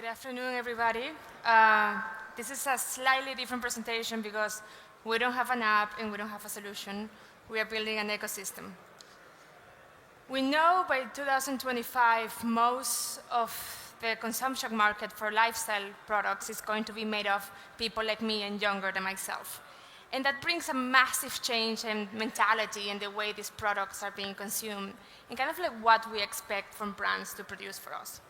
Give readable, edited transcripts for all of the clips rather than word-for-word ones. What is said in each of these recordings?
Good afternoon, everybody. This is a slightly different presentation because we don't have an app and we don't have a solution. We are building an ecosystem. We know by 2025, most of the consumption market for lifestyle products is going to be made of people like me and younger than myself. And that brings a massive change in mentality in the way these products are being consumed and kind of like what we expect from brands to produce for us.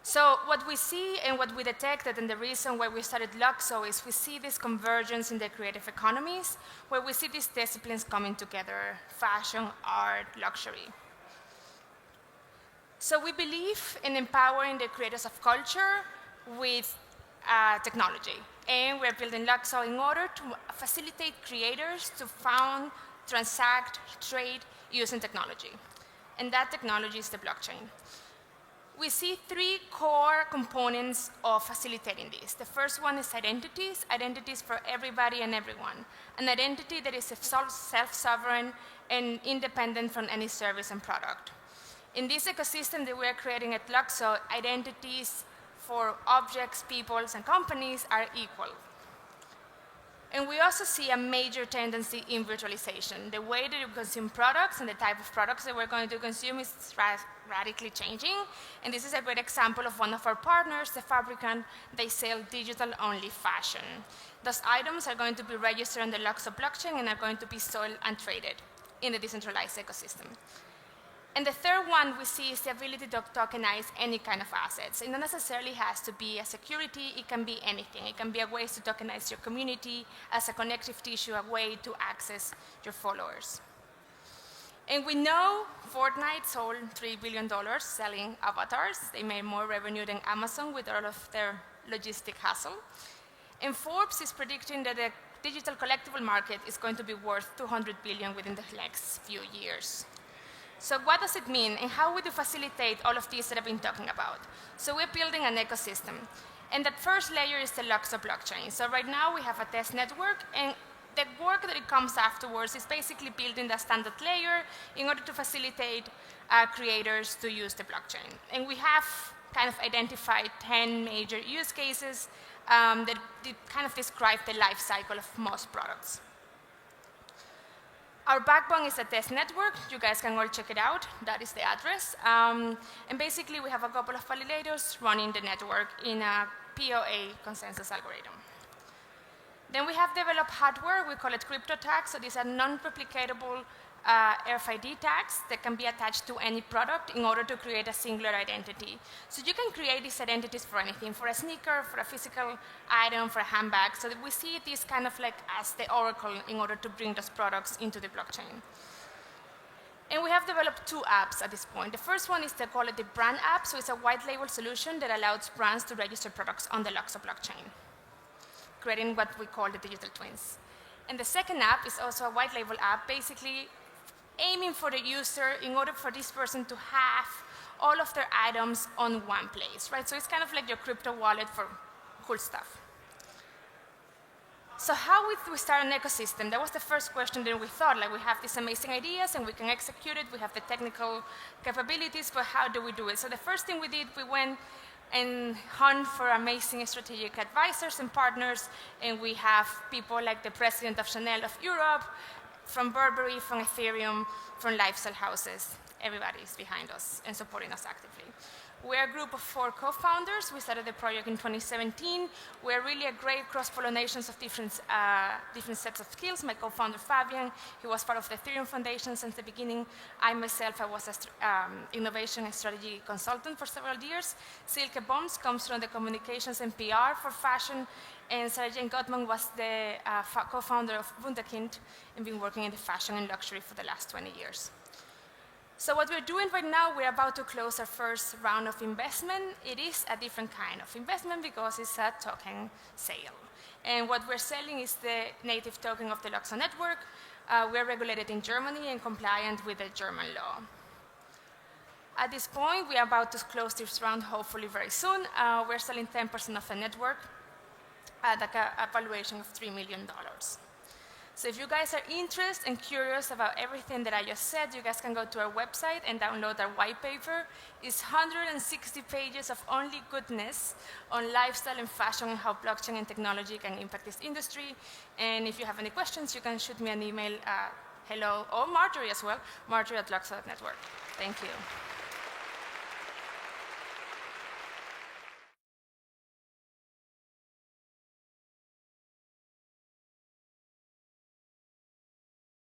So what we see and what we detected, and the reason why we started LUKSO, is we see this convergence in the creative economies, where we see these disciplines coming together: fashion, art, luxury. So we believe in empowering the creators of culture with technology. And we're building LUKSO in order to facilitate creators to found, transact, trade using technology. And that technology is the blockchain. We see three core components of facilitating this. The first one is identities for everybody and everyone. An identity that is self-sovereign and independent from any service and product. In this ecosystem that we are creating at LUKSO, identities for objects, peoples, and companies are equal. And we also see a major tendency in virtualization. The way that you consume products and the type of products that we're going to consume is radically changing. And this is a great example of one of our partners, the Fabricant. They sell digital-only fashion. Those items are going to be registered on the LUKSO blockchain and are going to be sold and traded in the decentralized ecosystem. And the third one we see is the ability to tokenize any kind of assets. It not necessarily has to be a security, it can be anything. It can be a way to tokenize your community as a connective tissue, a way to access your followers. And we know Fortnite sold $3 billion selling avatars. They made more revenue than Amazon with all of their logistic hassle. And Forbes is predicting that the digital collectible market is going to be worth $200 billion within the next few years. So what does it mean, and how would you facilitate all of these that I've been talking about? So we're building an ecosystem. And that first layer is the LUKSO blockchain. So right now we have a test network, and the work that it comes afterwards is basically building the standard layer in order to facilitate creators to use the blockchain. And we have kind of identified 10 major use cases that kind of describe the life cycle of most products. Our backbone is a test network. You guys can all check it out. That is the address. And basically, we have a couple of validators running the network in a POA consensus algorithm. Then we have developed hardware. We call it crypto tags. So these are non-replicatable RFID tags that can be attached to any product in order to create a singular identity. So you can create these identities for anything, for a sneaker, for a physical item, for a handbag. So that we see this kind of like as the oracle in order to bring those products into the blockchain. And we have developed two apps at this point. The first one is the call it the brand app. So it's a white label solution that allows brands to register products on the LUKSO blockchain, creating what we call the digital twins. And the second app is also a white label app, basically aiming for the user in order for this person to have all of their items on one place, right? So it's kind of like your crypto wallet for cool stuff. So how would we start an ecosystem? That was the first question that we thought, like we have these amazing ideas and we can execute it, we have the technical capabilities, but how do we do it? So the first thing we did, we went and hunt for amazing strategic advisors and partners, and we have people like the president of Chanel of Europe, from Burberry, from Ethereum, from lifestyle houses. Everybody is behind us and supporting us actively. We're a group of 4 co-founders. We started the project in 2017. We're really a great cross-pollination of different sets of skills. My co-founder, Fabian, he was part of the Ethereum Foundation since the beginning. I myself, I was an innovation and strategy consultant for several years. Silke Boms comes from the communications and PR for fashion. And Sarah Jane Gottman was the co-founder of Wunderkind and been working in the fashion and luxury for the last 20 years. So what we're doing right now, we're about to close our first round of investment. It is a different kind of investment because it's a token sale. And what we're selling is the native token of the LUKSO network. We're regulated in Germany and compliant with the German law. At this point, we are about to close this round, hopefully very soon. We're selling 10% of the network at a valuation of $3 million. So if you guys are interested and curious about everything that I just said, you guys can go to our website and download our white paper. It's 160 pages of only goodness on lifestyle and fashion and how blockchain and technology can impact this industry. And if you have any questions, you can shoot me an email, hello, or Marjorie as well, Marjorie@LUKSO.network. Thank you.